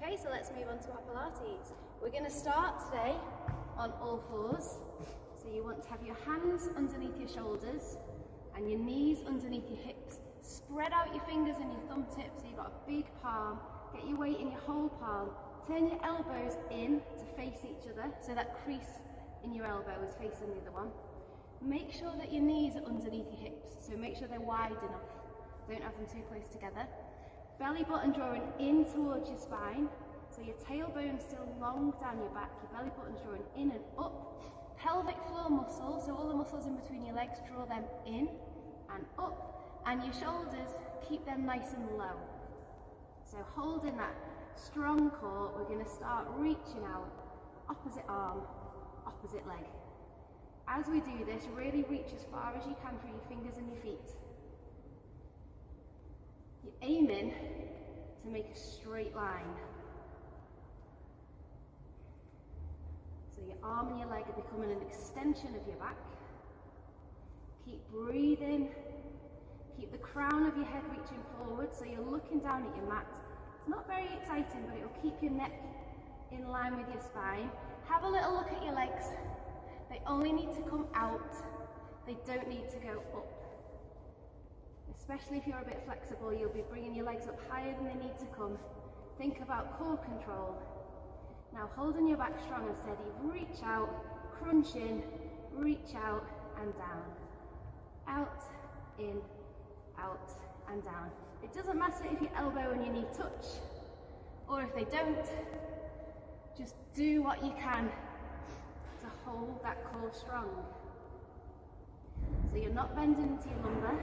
Okay, so let's move on to our Pilates. We're going to start today on all fours. So you want to have your hands underneath your shoulders and your knees underneath your hips. Spread out your fingers and your thumb tips so you've got a big palm. Get your weight in your whole palm. Turn your elbows in to face each other so that crease in your elbow is facing the other one. Make sure that your knees are underneath your hips, so make sure they're wide enough. Don't have them too close together. Belly button drawing in towards your spine, so your tailbone still long down your back, your belly button's drawing in and up. Pelvic floor muscles, so all the muscles in between your legs, draw them in and up, and your shoulders, keep them nice and low. So holding that strong core, we're going to start reaching out, opposite arm, opposite leg. As we do this, really reach as far as you can through your fingers and your feet. You're aiming to make a straight line. So your arm and your leg are becoming an extension of your back. Keep breathing. Keep the crown of your head reaching forward so you're looking down at your mat. It's not very exciting, but it'll keep your neck in line with your spine. Have a little look at your legs. They only need to come out. They don't need to go up. Especially if you're a bit flexible, you'll be bringing your legs up higher than they need to come. Think about core control. Now holding your back strong and steady, reach out, crunch in, reach out and down. Out, in, out and down. It doesn't matter if your elbow and your knee touch, or if they don't, just do what you can to hold that core strong. So you're not bending into your lumbar.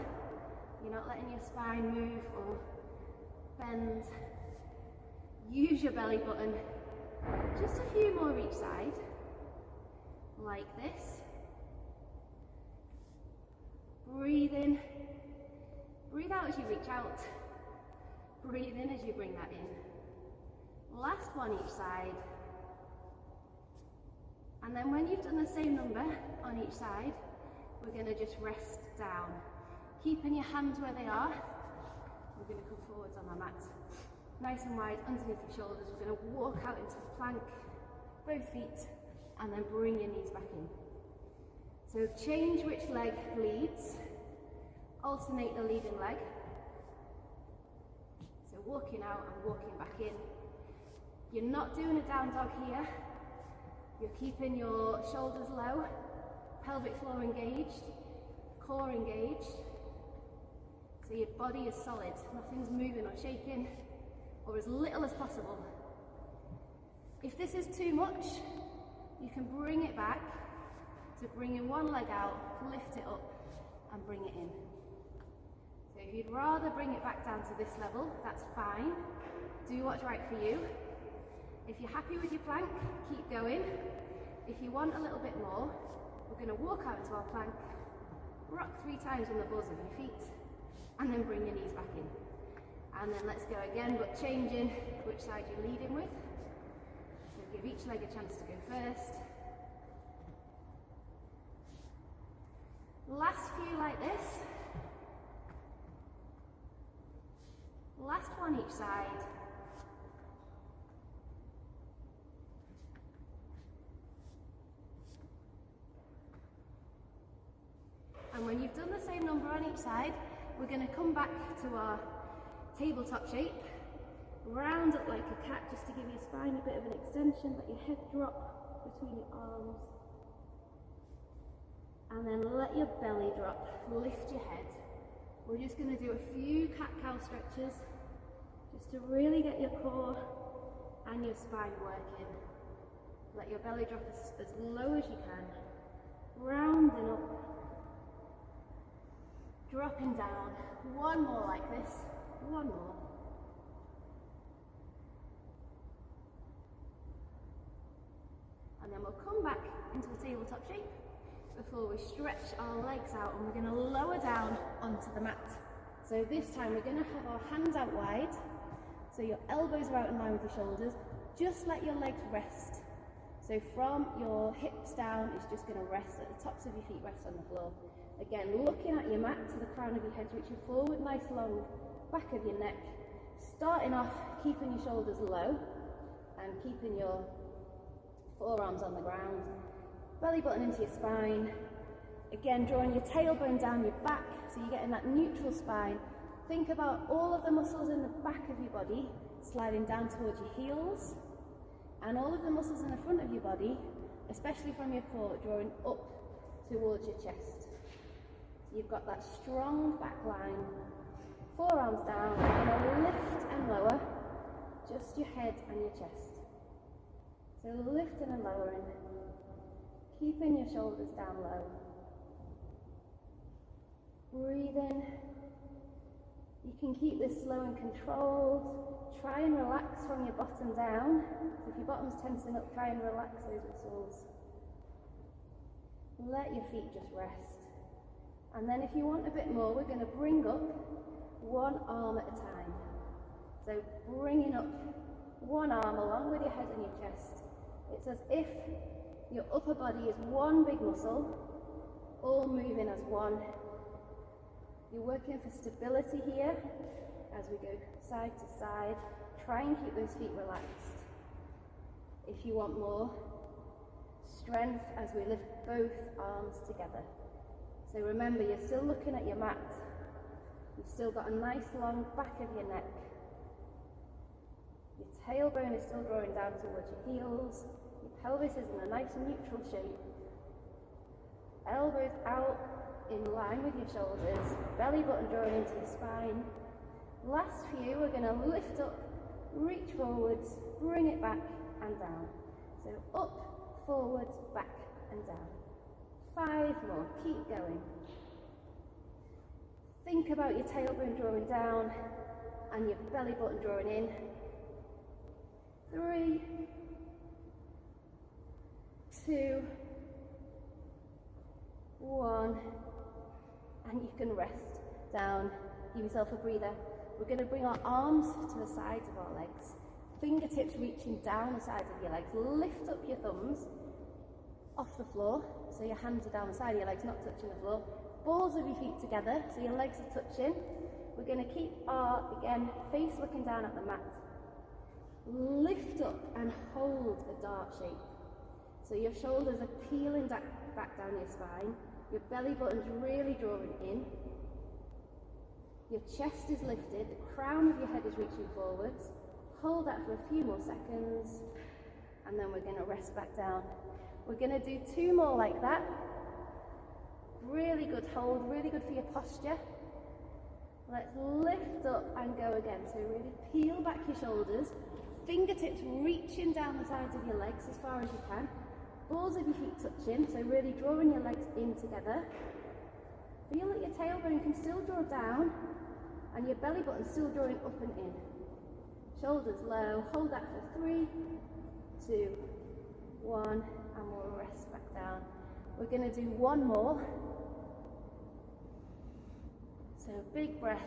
You're not letting your spine move or bend. Use your belly button. Just a few more each side, like this. Breathe in. Breathe out as you reach out. Breathe in as you bring that in. Last one each side. And then when you've done the same number on each side, we're going to just rest down. Keeping your hands where they are, we're going to come forwards on our mat. Nice and wide underneath your shoulders. We're going to walk out into the plank, both feet, and then bring your knees back in. So change which leg leads. Alternate the leading leg. So walking out and walking back in. You're not doing a down dog here. You're keeping your shoulders low, pelvic floor engaged, core engaged. So your body is solid, nothing's moving or shaking, or as little as possible. If this is too much, you can bring it back to bringing one leg out, lift it up and bring it in. So if you'd rather bring it back down to this level, that's fine. Do what's right for you. If you're happy with your plank, keep going. If you want a little bit more, we're going to walk out into our plank, rock 3 times on the balls of your feet, and then bring your knees back in. And then let's go again, but changing which side you're leading with. So give each leg a chance to go first. Last few like this. Last one each side. And when you've done the same number on each side, we're going to come back to our tabletop shape. Round up like a cat just to give your spine a bit of an extension, let your head drop between your arms. And then let your belly drop, lift your head. We're just going to do a few cat-cow stretches just to really get your core and your spine working. Let your belly drop as low as you can. Rounding up. Dropping down. One more like this. One more. And then we'll come back into a tabletop shape before we stretch our legs out, and we're going to lower down onto the mat. So this time we're going to have our hands out wide, so your elbows are out in line with your shoulders. Just let your legs rest. So from your hips down, it's just going to rest, at the tops of your feet rest on the floor. Again, looking at your mat to the crown of your head, reaching forward, nice long back of your neck. Starting off, keeping your shoulders low, and keeping your forearms on the ground. Belly button into your spine. Again, drawing your tailbone down your back, so you're getting that neutral spine. Think about all of the muscles in the back of your body sliding down towards your heels, and all of the muscles in the front of your body, especially from your core, drawing up towards your chest. So you've got that strong back line, forearms down, and lift and lower, just your head and your chest. So lifting and lowering, keeping your shoulders down low. Breathing. You can keep this slow and controlled. Try and relax from your bottom down. So if your bottom's tensing up, try and relax those muscles. Let your feet just rest. And then if you want a bit more, we're going to bring up one arm at a time. So bringing up one arm along with your head and your chest. It's as if your upper body is one big muscle, all moving as one. You're working for stability here as we go side to side. Try and keep those feet relaxed. If you want more strength as we lift both arms together. So remember, you're still looking at your mat. You've still got a nice long back of your neck. Your tailbone is still drawing down towards your heels. Your pelvis is in a nice neutral shape. Elbows out in line with your shoulders. Belly button drawing into your spine. Last few, we're going to lift up, reach forwards, bring it back and down. So up, forwards, back and down. 5 more, keep going. Think about your tailbone drawing down and your belly button drawing in. 3, 2, 1, and you can rest down, give yourself a breather. We're going to bring our arms to the sides of our legs, fingertips reaching down the sides of your legs. Lift up your thumbs off the floor, so your hands are down the side of your legs, not touching the floor. Balls of your feet together, so your legs are touching. We're going to keep our, again, face looking down at the mat. Lift up and hold a dart shape. So your shoulders are peeling back down your spine. Your belly button's really drawing in. Your chest is lifted. The crown of your head is reaching forwards. Hold that for a few more seconds. And then we're going to rest back down. We're going to do 2 more like that. Really good hold, really good for your posture. Let's lift up and go again. So really peel back your shoulders. Fingertips reaching down the sides of your legs as far as you can. Balls of your feet touching, so really drawing your legs in together. Feel that your tailbone can still draw down and your belly button still drawing up and in. Shoulders low, hold that for 3, 2, 1, and we'll rest back down. We're going to do 1 more. So big breath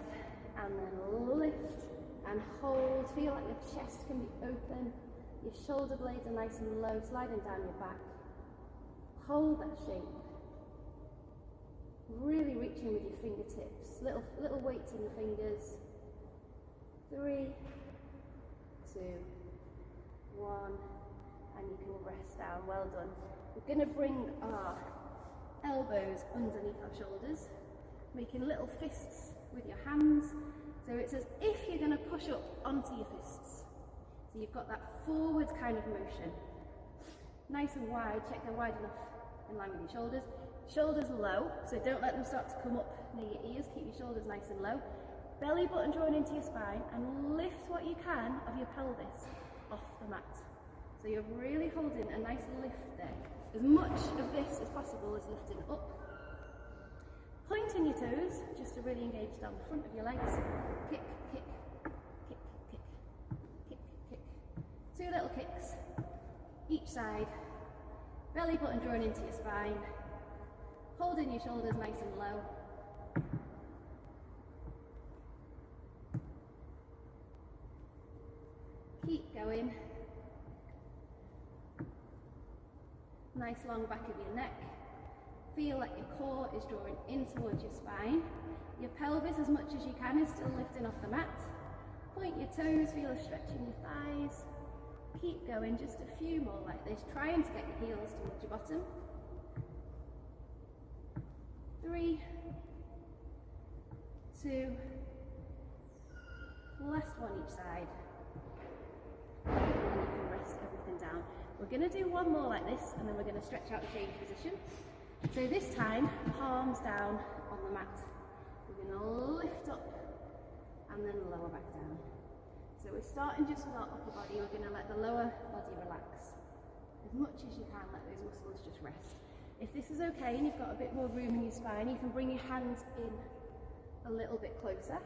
and then lift and hold. Feel like your chest can be open. Your shoulder blades are nice and low, sliding down your back. Hold that shape. Really reaching with your fingertips. Little weights in your fingers. 3, 2, 1, and you can rest down. Well done. We're going to bring our elbows underneath our shoulders, making little fists with your hands. So it's as if you're going to push up onto your fists. So you've got that forwards kind of motion. Nice and wide, check they're wide enough in line with your shoulders. Shoulders low, so don't let them start to come up near your ears. Keep your shoulders nice and low. Belly button drawn into your spine and lift what you can of your pelvis off the mat. So you're really holding a nice lift there. As much of this as possible is lifting up. Pointing your toes, just to really engage down the front of your legs. Kick, kick, kick, kick, kick, kick. 2 little kicks, each side. Belly button drawn into your spine. Holding your shoulders nice and low. Keep going. Nice long back of your neck. Feel like your core is drawing in towards your spine. Your pelvis, as much as you can, is still lifting off the mat. Point your toes, feel a stretch in your thighs. Keep going, just a few more like this, trying to get your heels towards your bottom. 3, 2, last one each side. And you can rest everything down. We're going to do one more like this, and then we're going to stretch out the change position. So this time, palms down on the mat. We're going to lift up and then lower back down. So we're starting just with our upper body. We're going to let the lower body relax. As much as you can, let those muscles just rest. If this is okay and you've got a bit more room in your spine, you can bring your hands in a little bit closer.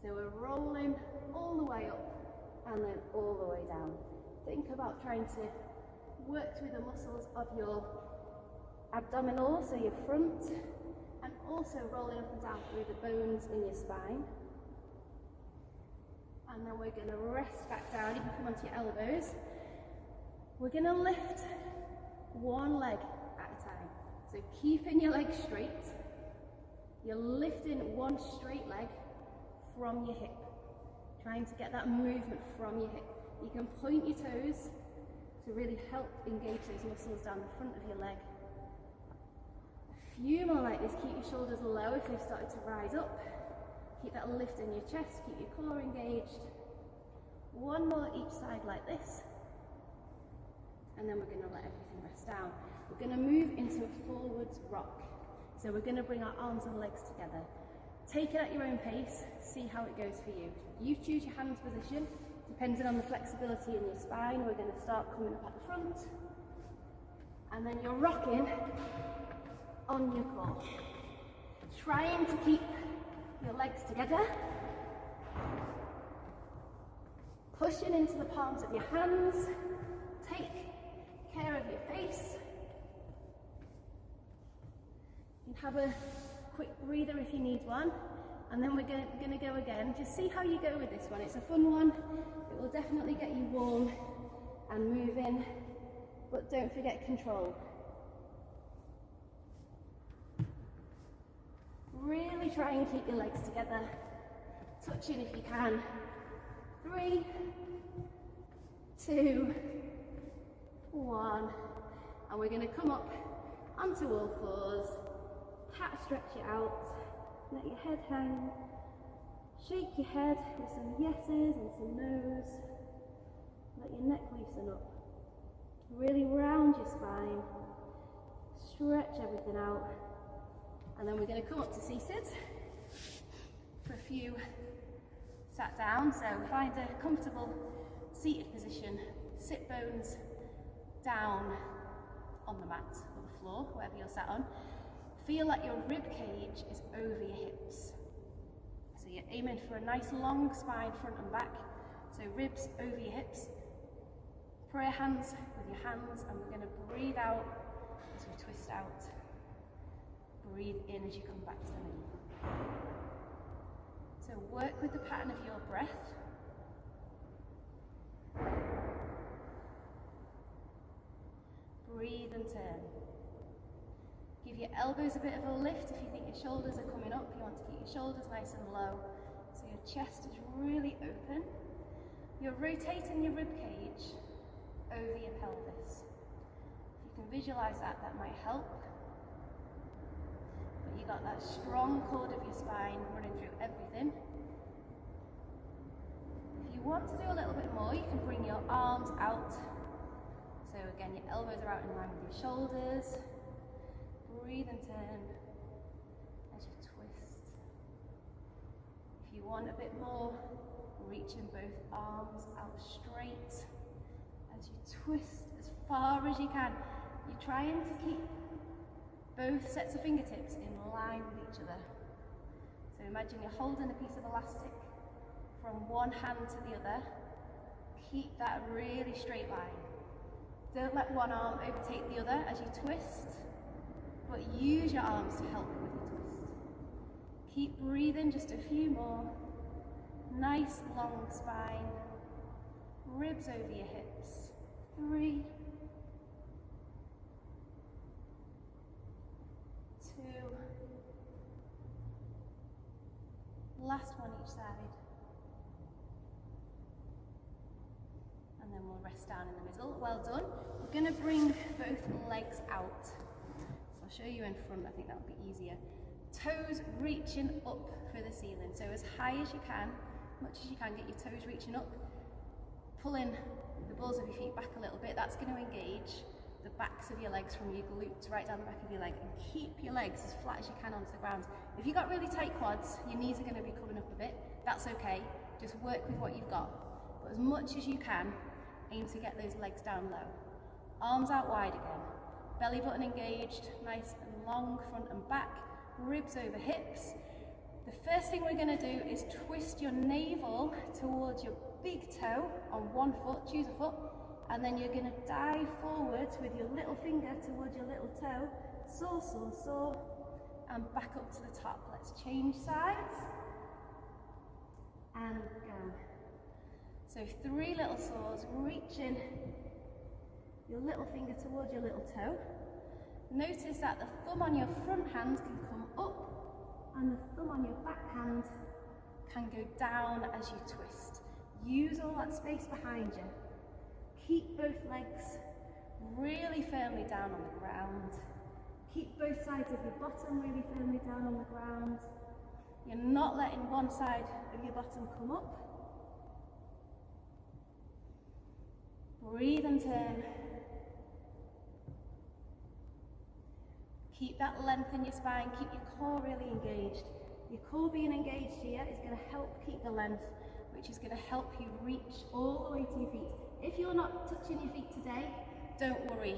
So we're rolling all the way up and then all the way down. Think about trying to work through the muscles of your abdominal, so your front, and also rolling up and down through the bones in your spine. And then we're going to rest back down. You can come onto your elbows. We're going to lift one leg at a time. So keeping your legs straight. You're lifting one straight leg from your hip. Trying to get that movement from your hip. You can point your toes to really help engage those muscles down the front of your leg. A few more like this. Keep your shoulders low if they've started to rise up. Keep that lift in your chest, keep your core engaged. One more each side like this. And then we're going to let everything rest down. We're going to move into a forwards rock. So we're going to bring our arms and legs together. Take it at your own pace, see how it goes for you. You choose your hands position, depending on the flexibility in your spine. We're going to start coming up at the front. And then you're rocking on your core. Trying to keep your legs together, pushing into the palms of your hands. Take care of your face. You can have a quick breather if you need one, and then we're going to go again. Just see how you go with this one. It's a fun one. It will definitely get you warm and moving, but don't forget control. Really try and keep your legs together, touching if you can. 3, 2, 1, and we're going to come up onto all fours, stretch it out, let your head hang, shake your head with some yeses and some nos, let your neck loosen up, really round your spine, stretch everything out. And then we're going to come up to seated for a few sat down. So find a comfortable seated position, sit bones down on the mat or the floor, wherever you're sat on. Feel like your rib cage is over your hips. So you're aiming for a nice long spine, front and back. So ribs over your hips. Prayer hands with your hands, and we're going to breathe out as we twist out. Breathe in as you come back to the middle. So work with the pattern of your breath. Breathe and turn. Give your elbows a bit of a lift if you think your shoulders are coming up. You want to keep your shoulders nice and low, so your chest is really open. You're rotating your rib cage over your pelvis. If you can visualize that, that might help. But you got that strong cord of your spine running through everything. If you want to do a little bit more, you can bring your arms out. So again, your elbows are out in line with your shoulders. Breathe and turn as you twist. If you want a bit more, reaching both arms out straight as you twist as far as you can. You're trying to keep both sets of fingertips in line with each other. So imagine you're holding a piece of elastic from one hand to the other. Keep that really straight line. Don't let one arm overtake the other as you twist, but use your arms to help with your twist. Keep breathing, just a few more. Nice long spine, ribs over your hips. 3, 2, last one each side. And and then we'll rest down in the middle. Well done. We're going to bring both legs out. So I'll show you in front, I think that would be easier. Toes reaching up for the ceiling, so as high as you can, much as you can, get your toes reaching up, pulling the balls of your feet back a little bit. That's going to engage the backs of your legs from your glutes right down the back of your leg, and keep your legs as flat as you can onto the ground. If you've got really tight quads, your knees are going to be coming up a bit. That's okay, just work with what you've got. But as much as you can, aim to get those legs down low. Arms out wide again, belly button engaged, nice and long, front and back, ribs over hips. The first thing we're going to do is twist your navel towards your big toe on one foot, choose a foot, and then you're going to dive forwards with your little finger towards your little toe, saw, saw, saw, and back up to the top. Let's change sides, and go. So 3 little saws, reaching your little finger towards your little toe. Notice that the thumb on your front hand can come up, and the thumb on your back hand can go down as you twist. Use all that space behind you. Keep both legs really firmly down on the ground. Keep both sides of your bottom really firmly down on the ground. You're not letting one side of your bottom come up. Breathe and turn. Keep that length in your spine, keep your core really engaged. Your core being engaged here is going to help keep the length, which is going to help you reach all the way to your feet. If you're not touching your feet today, don't worry.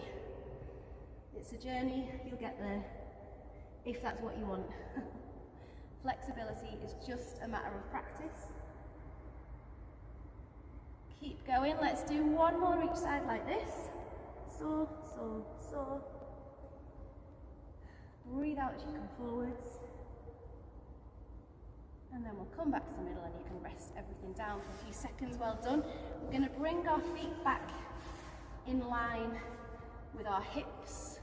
It's a journey, you'll get there, if that's what you want. Flexibility is just a matter of practice. Keep going, let's do one more each side like this. Saw, saw, saw. Breathe out as you come forwards. And then we'll come back to the middle and you can rest everything down for a few seconds. Well done. We're going to bring our feet back in line with our hips.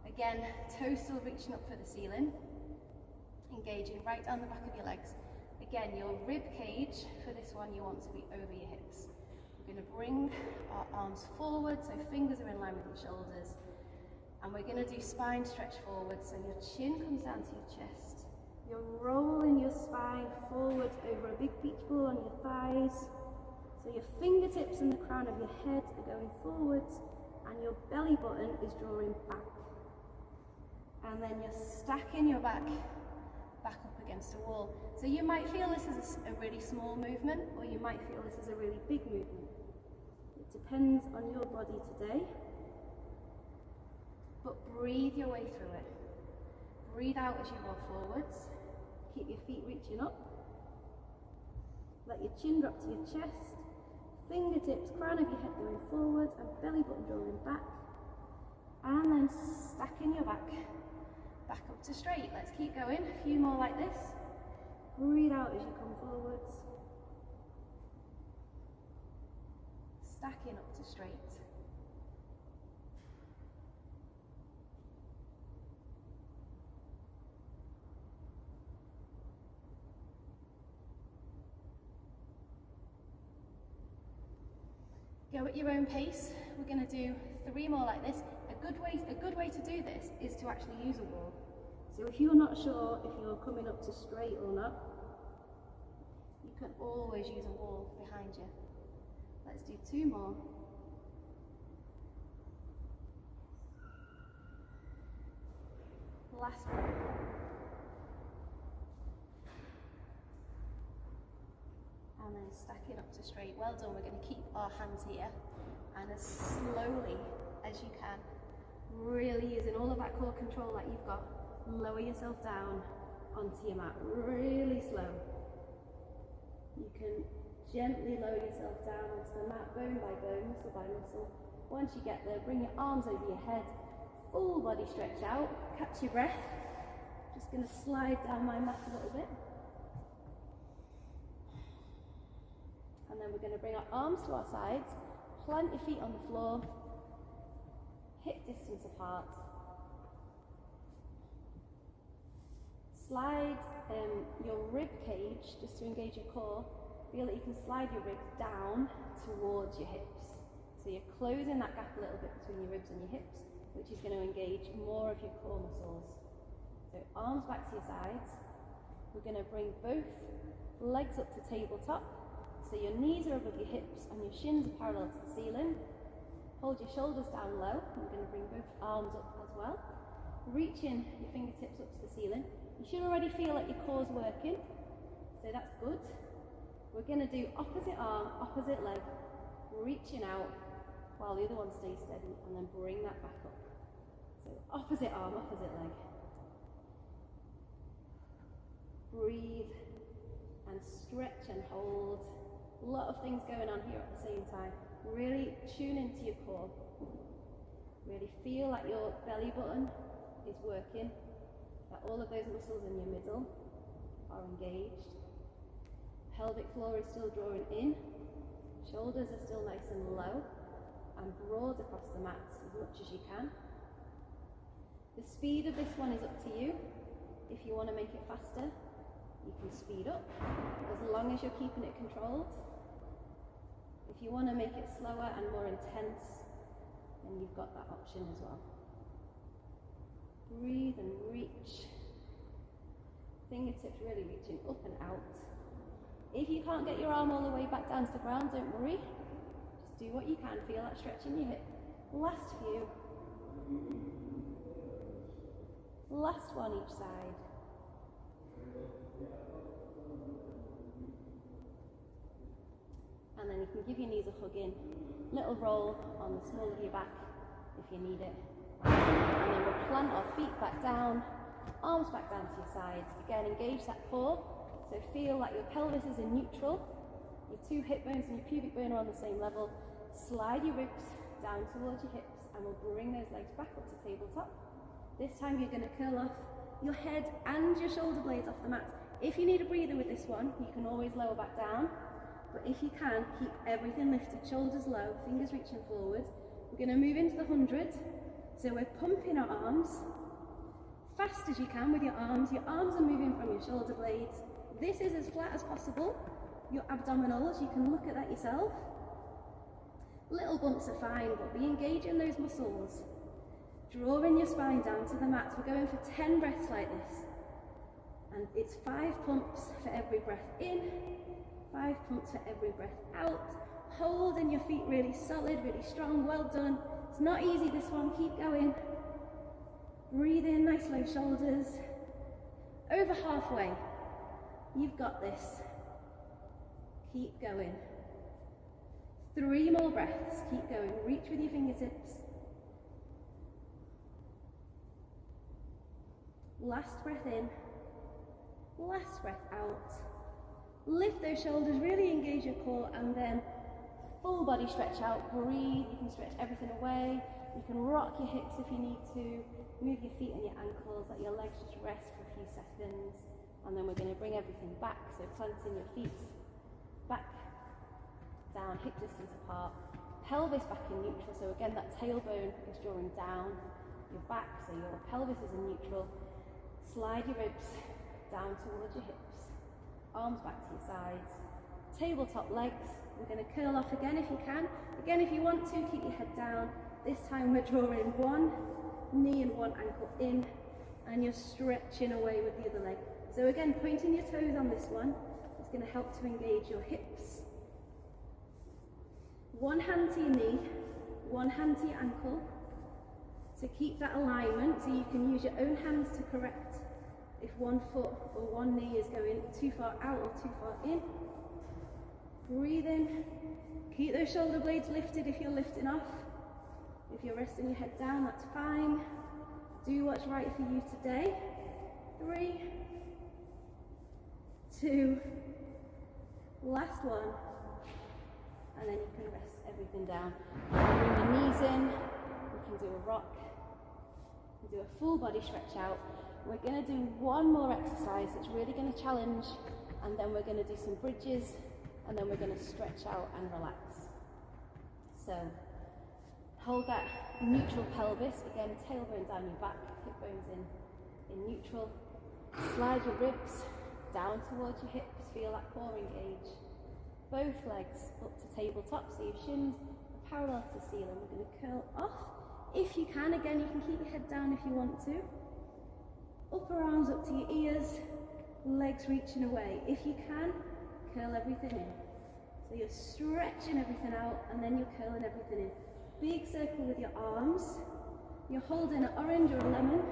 Again, toes still reaching up for the ceiling. Engaging right down the back of your legs. Again, your rib cage for this one, you want to be over your hips. We're going to bring our arms forward, so fingers are in line with your shoulders. And we're going to do spine stretch forward, so your chin comes down to your chest. You're rolling your spine forward over a big beach ball on your thighs. So your fingertips and the crown of your head are going forwards, and your belly button is drawing back. And then you're stacking your back up against a wall. So you might feel this is a really small movement, or you might feel this is a really big movement. It depends on your body today. But breathe your way through it. Breathe out as you roll forwards. Keep your feet reaching up. Let your chin drop to your chest. Fingertips, crown of your head going forwards, and belly button drawing back. And then stacking your back up to straight. Let's keep going. A few more like this. Breathe out as you come forwards. Stacking up to straight. Go at your own pace. We're going to do 3 more like this. A good way to do this is to actually use a wall. So if you're not sure if you're coming up to straight or not, you can always use a wall behind you. Let's do 2 more. Last one. And then stacking up to straight. Well done. We're going to keep our hands here, and as slowly as you can, really using all of that core control that you've got, lower yourself down onto your mat, really slow. You can gently lower yourself down onto the mat, bone by bone, muscle by muscle. Once you get there, bring your arms over your head, full body stretch out, catch your breath. Just going to slide down my mat a little bit. And then we're going to bring our arms to our sides, plant your feet on the floor, hip distance apart. Slide your rib cage, just to engage your core, feel that you can slide your ribs down towards your hips. So you're closing that gap a little bit between your ribs and your hips, which is going to engage more of your core muscles. So arms back to your sides. We're going to bring both legs up to tabletop. So your knees are above your hips and your shins are parallel to the ceiling. Hold your shoulders down low. We're going to bring both arms up as well. Reaching your fingertips up to the ceiling. You should already feel like your core's working, so that's good. We're going to do opposite arm, opposite leg, reaching out while the other one stays steady, and then bring that back up. So opposite arm, opposite leg. Breathe and stretch and hold. A lot of things going on here at the same time. Really tune into your core. Really feel like your belly button is working, that all of those muscles in your middle are engaged. Pelvic floor is still drawing in. Shoulders are still nice and low and broad across the mat as much as you can. The speed of this one is up to you. If you want to make it faster, you can speed up, as long as you're keeping it controlled. If you want to make it slower and more intense, then you've got that option as well. Breathe and reach. Fingertips really reaching up and out. If you can't get your arm all the way back down to the ground, don't worry. Just do what you can. Feel that stretch in your hip. Last few. Last one each side. And then you can give your knees a hug in. Little roll on the small of your back if you need it. And then we'll plant our feet back down, arms back down to your sides. Again, engage that core. So feel like your pelvis is in neutral. Your two hip bones and your pubic bone are on the same level. Slide your ribs down towards your hips, and we'll bring those legs back up to tabletop. This time you're going to curl off your head and your shoulder blades off the mat. If you need a breather with this one, you can always lower back down. But if you can, keep everything lifted, shoulders low, fingers reaching forward. We're going to move into the 100. So we're pumping our arms fast as you can with your arms. Your arms are moving from your shoulder blades. This is as flat as possible. Your abdominals, you can look at that yourself. Little bumps are fine, but be engaging those muscles. Drawing your spine down to the mat. We're going for 10 breaths like this. And it's 5 pumps for every breath in, 5 pumps for every breath out. Holding your feet really solid, really strong. Well done. It's not easy, this one. Keep going. Breathe in, nice low shoulders. Over halfway. You've got this. Keep going. 3 more breaths. Keep going. Reach with your fingertips. Last breath in. Last breath out. Lift those shoulders, really engage your core, and then full body stretch out. Breathe. You can stretch everything away. You can rock your hips if you need to. Move your feet and your ankles, let your legs just rest for a few seconds. And then we're going to bring everything back. So planting your feet back, down, hip distance apart. Pelvis back in neutral. So again, that tailbone is drawing down your back. So your pelvis is in neutral. Slide your ribs down towards your hips. Arms back to your sides. Tabletop legs. We're going to curl off again if you can. Again, if you want to, keep your head down. This time we're drawing one knee and one ankle in, and you're stretching away with the other leg. So again, pointing your toes on this one is going to help to engage your hips. One hand to your knee, one hand to your ankle, to keep that alignment, so you can use your own hands to correct if one foot or one knee is going too far out or too far in. Breathe in. Keep those shoulder blades lifted if you're lifting off. If you're resting your head down, that's fine. Do what's right for you today. 3, 2, last one. And then you can rest everything down. Bring your knees in. We can do a rock. We can do a full body stretch out. We're going to do one more exercise that's really going to challenge, and then we're going to do some bridges, and then we're going to stretch out and relax. So hold that neutral pelvis. Again, tailbone down your back, hip bones in neutral. Slide your ribs down towards your hips. Feel that core engage. both legs up to tabletop, so your shins are parallel to the ceiling. We're going to curl off. If you can, again, you can keep your head down if you want to. Upper arms up to your ears, legs reaching away. If you can, curl everything in. So you're stretching everything out and then you're curling everything in. Big circle with your arms. You're holding an orange or a lemon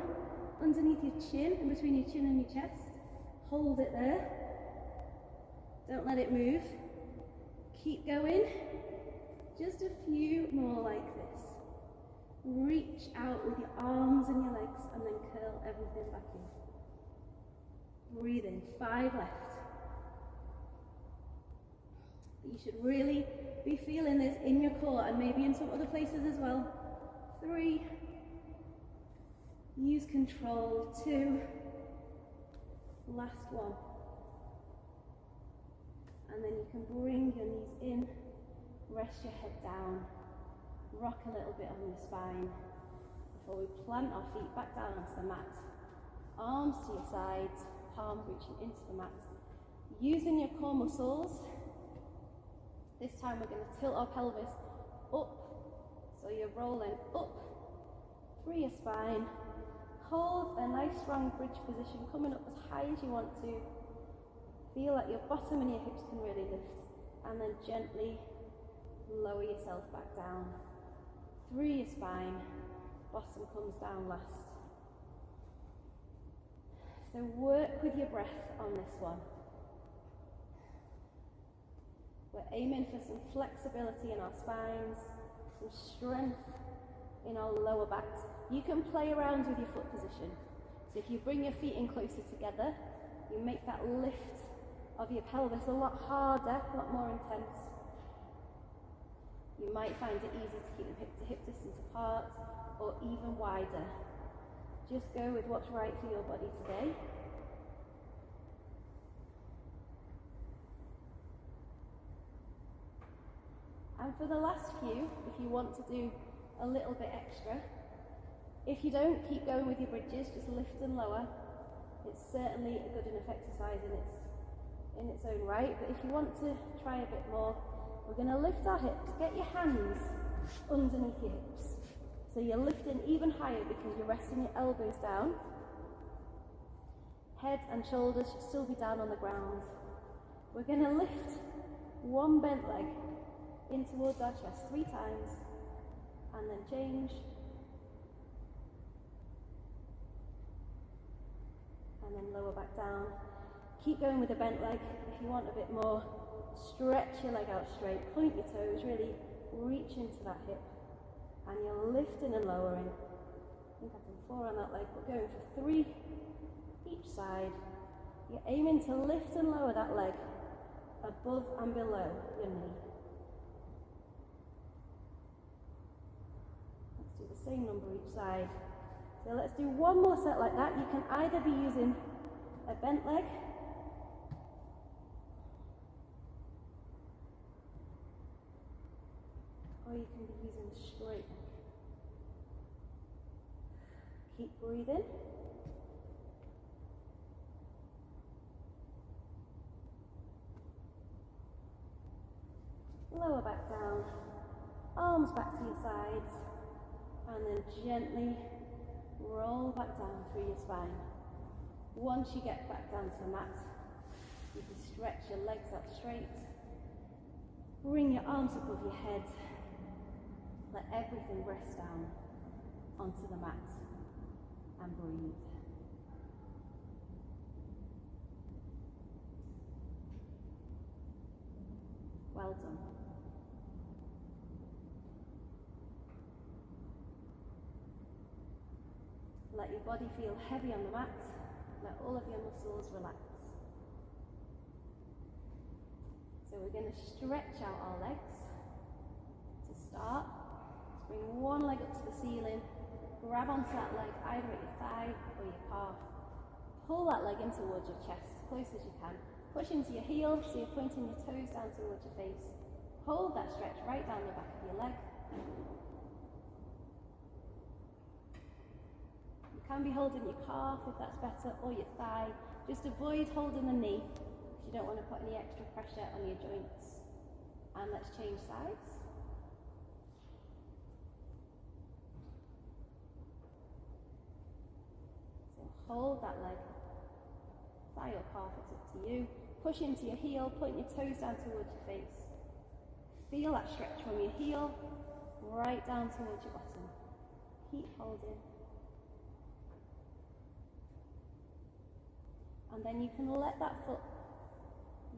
underneath your chin, in between your chin and your chest. Hold it there. Don't let it move. Keep going. Just a few more like this. Reach out with your arms and your legs and then curl everything back in. Breathe in. 5 left. You should really be feeling this in your core and maybe in some other places as well. 3. Use control. 2. Last one. And then you can bring your knees in, rest your head down, rock a little bit on your spine before we plant our feet back down onto the mat. Arms to your sides, palms reaching into the mat. Using your core muscles, this time we're going to tilt our pelvis up, so you're rolling up through your spine. Hold a nice strong bridge position, coming up as high as you want to. Feel like your bottom and your hips can really lift, and then gently lower yourself back down through your spine. Bottom comes down last. So work with your breath on this one. We're aiming for some flexibility in our spines, some strength in our lower backs. You can play around with your foot position. So if you bring your feet in closer together, you make that lift of your pelvis a lot harder, a lot more intense. You might find it easy to keep them hip to hip distance apart or even wider. Just go with what's right for your body today. And for the last few, if you want to do a little bit extra, if you don't, keep going with your bridges, just lift and lower. It's certainly a good enough exercise in its own right, but if you want to try a bit more, we're going to lift our hips. Get your hands underneath your hips. So you're lifting even higher because you're resting your elbows down. Head and shoulders should still be down on the ground. We're going to lift one bent leg in towards our chest 3 times, and then change. And then lower back down. Keep going with the bent leg. If you want a bit more, stretch your leg out straight, point your toes, really reach into that hip, and you're lifting and lowering. I think I can 4 on that leg, but going for 3 each side. You're aiming to lift and lower that leg above and below your knee. Let's do the same number each side. So let's do one more set like that. You can either be using a bent leg or you can be using a straight leg. Keep breathing. Lower back down, arms back to your sides, and then gently roll back down through your spine. Once you get back down to the mat, you can stretch your legs out straight, bring your arms above your head, let everything rest down onto the mat, and breathe. Well done. Let your body feel heavy on the mat. Let all of your muscles relax. So we're going to stretch out our legs to start. Let's bring one leg up to the ceiling. Grab onto that leg, either at your thigh or your calf. Pull that leg in towards your chest, as close as you can. Push into your heel, so you're pointing your toes down towards your face. Hold that stretch right down the back of your leg. You can be holding your calf if that's better, or your thigh. Just avoid holding the knee, because you don't want to put any extra pressure on your joints. And let's change sides. So hold that leg, thigh or calf, it's up to you. Push into your heel, point your toes down towards your face. Feel that stretch from your heel right down towards your bottom. Keep holding. And then you can let that foot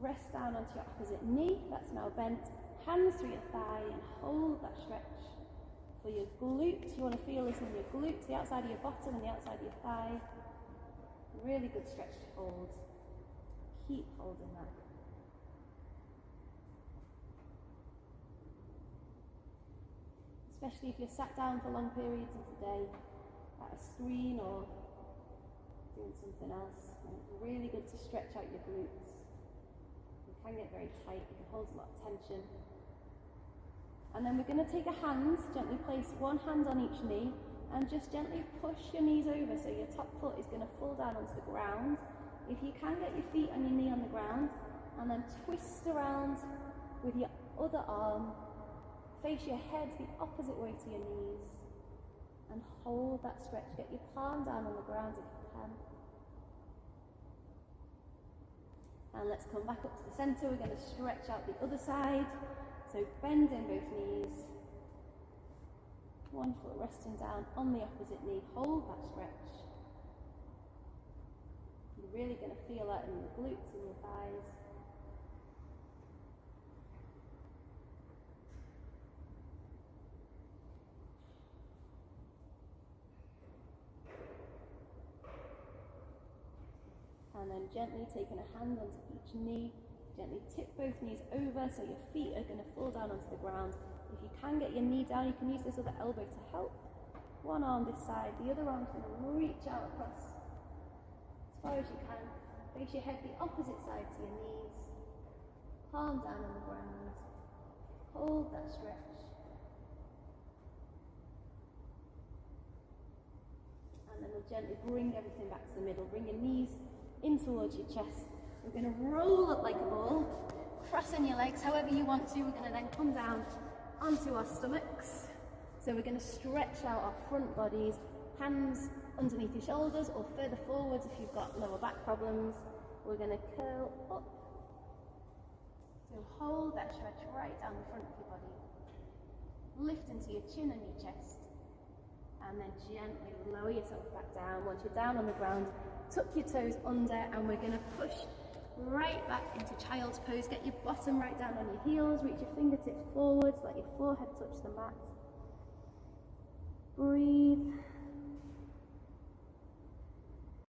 rest down onto your opposite knee. That's now bent. Hands through your thigh and hold that stretch. For your glutes, you want to feel this in your glutes, the outside of your bottom and the outside of your thigh. Really good stretch to hold. Keep holding that. Especially if you're sat down for long periods of the day at a screen or doing something else. And it's really good to stretch out your glutes. You can get very tight, you can hold a lot of tension. And then we're going to take a hand, gently place one hand on each knee and just gently push your knees over so your top foot is going to fall down onto the ground. If you can, get your feet and your knee on the ground and then twist around with your other arm. Face your head the opposite way to your knees and hold that stretch. Get your palm down on the ground if you can. And let's come back up to the centre. We're going to stretch out the other side. So bend in both knees. One foot resting down on the opposite knee. Hold that stretch. You're really going to feel that in your glutes and your thighs. And then gently taking a hand onto each knee, gently tip both knees over so your feet are going to fall down onto the ground. If you can get your knee down, you can use this other elbow to help. One arm this side, the other arm's going to reach out across as far as you can. Face your head the opposite side to your knees. Palm down on the ground. Hold that stretch. And then we'll gently bring everything back to the middle. Bring your knees in towards your chest. We're going to roll up like a ball, crossing your legs however you want to. We're going to then come down onto our stomachs. So we're going to stretch out our front bodies, hands underneath your shoulders or further forwards if you've got lower back problems. We're going to curl up. So hold that stretch right down the front of your body. Lift into your chin and your chest. And then gently lower yourself back down. Once you're down on the ground, tuck your toes under and we're going to push right back into child's pose. Get your bottom right down on your heels, reach your fingertips forwards, let your forehead touch the mat. Breathe.